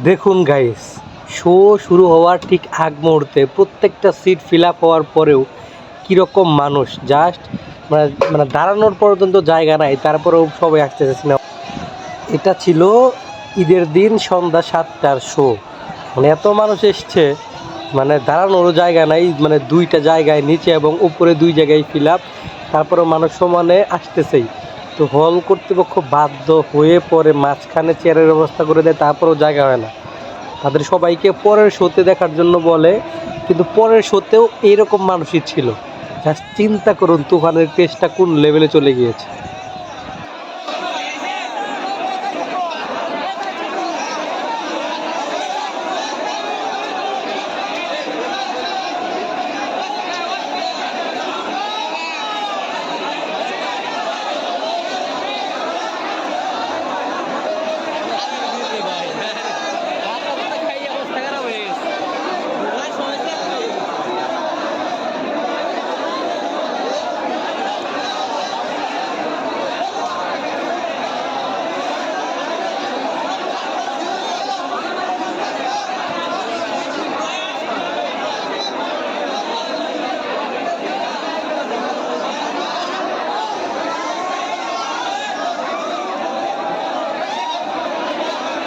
দেখুন guys, show শুরু হওয়ার ঠিক আগ মুহূর্তে প্রত্যেকটা সিট ফিল আপ হওয়ার পরেও কীরকম মানুষ জাস্ট মানে মানে দাঁড়ানোর পর্যন্ত জায়গা নাই, তারপরেও সবাই আসতেছে সিনেমা। এটা ছিল ঈদের দিন সন্ধ্যা 7টার শো। মানে এত মানুষ এসছে, মানে দাঁড়ানোরও জায়গা নাই, মানে দুইটা জায়গায় নিচে এবং উপরে দুই জায়গায় ফিল আপ, তারপরেও মানুষ সমানে আসতেছেই। তো হল কর্তৃপক্ষ বাধ্য হয়ে পরে মাঝখানে চেয়ারের ব্যবস্থা করে দেয়, তারপরেও জায়গা হয় না। তাদের সবাইকে পরের শোতে দেখার জন্য বলে, কিন্তু পরের শোতেও এইরকম মানুষই ছিল। জাস্ট চিন্তা করুন তুফানের টেস্টটা কোন লেভেলে চলে গিয়েছে।